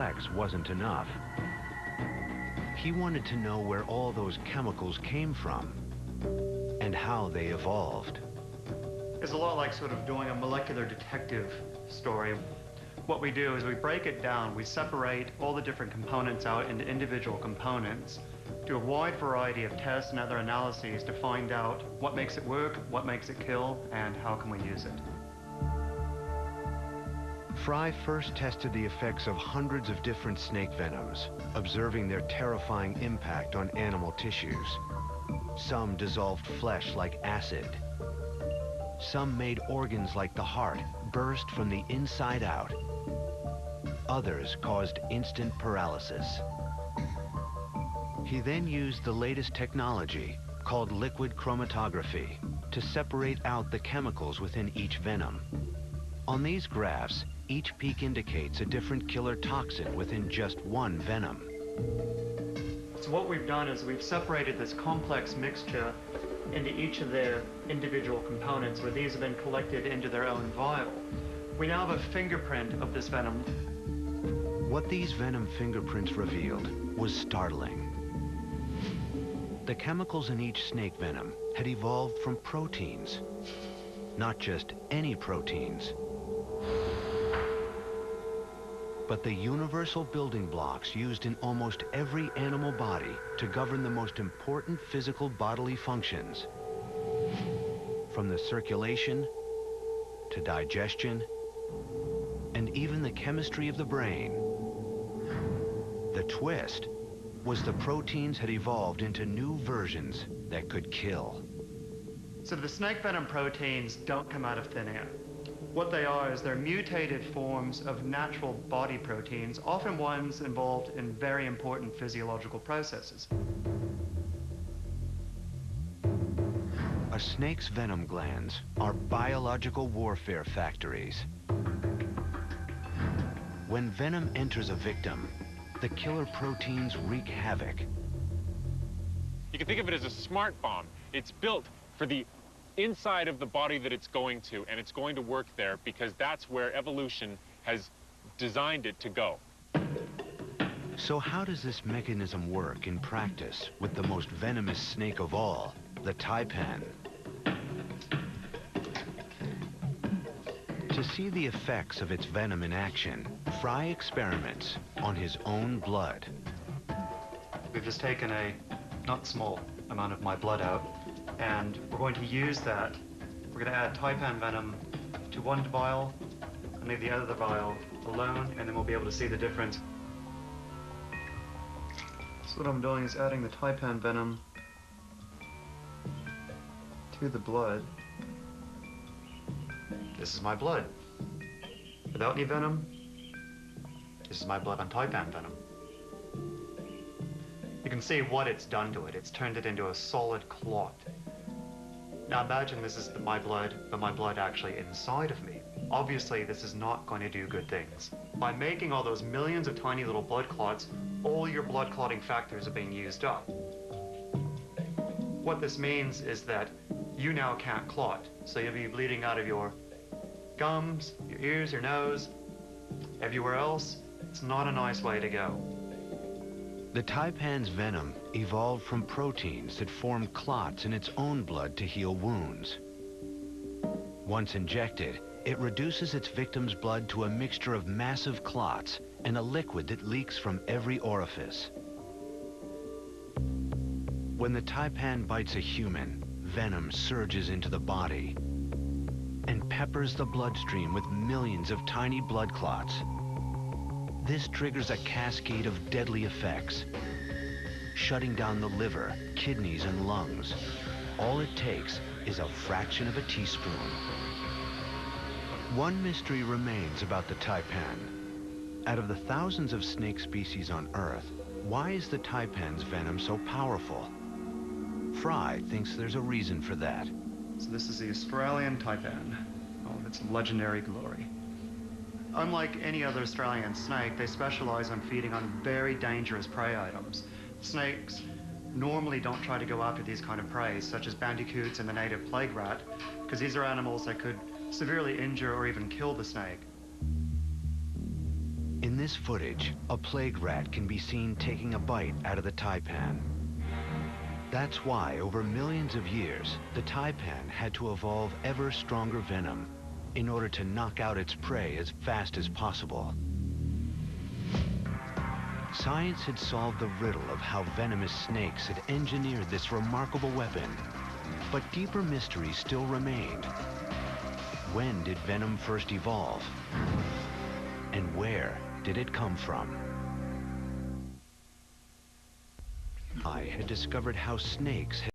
X wasn't enough. He wanted to know where all those chemicals came from and how they evolved. It's a lot like sort of doing a molecular detective story. What we do is we break it down. We separate all the different components out into individual components, do a wide variety of tests and other analyses to find out what makes it work, what makes it kill, and how can we use it. Fry first tested the effects of hundreds of different snake venoms, observing their terrifying impact on animal tissues. Some dissolved flesh like acid. Some made organs like the heart burst from the inside out. Others caused instant paralysis. He then used the latest technology, called liquid chromatography, to separate out the chemicals within each venom. On these graphs, each peak indicates a different killer toxin within just one venom. So what we've done is we've separated this complex mixture into each of their individual components, where these have been collected into their own vial. We now have a fingerprint of this venom. What these venom fingerprints revealed was startling. The chemicals in each snake venom had evolved from proteins. Not just any proteins, but the universal building blocks used in almost every animal body to govern the most important physical bodily functions. From the circulation to digestion and even the chemistry of the brain. The twist was the proteins had evolved into new versions that could kill. So the snake venom proteins don't come out of thin air. What they are is they're mutated forms of natural body proteins, often ones involved in very important physiological processes. A snake's venom glands are biological warfare factories. When venom enters a victim, the killer proteins wreak havoc. You can think of it as a smart bomb. It's built for the inside of the body that it's going to, and it's going to work there because that's where evolution has designed it to go. So how does this mechanism work in practice with the most venomous snake of all, the taipan? To see the effects of its venom in action, Fry experiments on his own blood. We've just taken a not small amount of my blood out, and we're going to use that. We're going to add taipan venom to one vial and leave the other vial alone, and then we'll be able to see the difference. So what I'm doing is adding the taipan venom to the blood. This is my blood. Without any venom, this is my blood on taipan venom. You can see what it's done to it. It's turned it into a solid clot. Now imagine this is my blood, but my blood actually inside of me. Obviously, this is not going to do good things. By making all those millions of tiny little blood clots, all your blood clotting factors are being used up. What this means is that you now can't clot, so you'll be bleeding out of your gums, your ears, your nose, everywhere else. It's not a nice way to go. The taipan's venom evolved from proteins that formed clots in its own blood to heal wounds. Once injected, it reduces its victim's blood to a mixture of massive clots and a liquid that leaks from every orifice. When the taipan bites a human, venom surges into the body and peppers the bloodstream with millions of tiny blood clots. This triggers a cascade of deadly effects, shutting down the liver, kidneys, and lungs. All it takes is a fraction of a teaspoon. One mystery remains about the taipan. Out of the thousands of snake species on Earth, why is the taipan's venom so powerful? Fry thinks there's a reason for that. So this is the Australian taipan, all of its legendary glory. Unlike any other Australian snake, they specialize on feeding on very dangerous prey items. Snakes normally don't try to go after these kind of prey, such as bandicoots and the native plague rat, because these are animals that could severely injure or even kill the snake. In this footage, a plague rat can be seen taking a bite out of the taipan. That's why, over millions of years, the taipan had to evolve ever stronger venom in order to knock out its prey as fast as possible. Science had solved the riddle of how venomous snakes had engineered this remarkable weapon, but deeper mysteries still remained. When did venom first evolve? And where did it come from? I had discovered how snakes had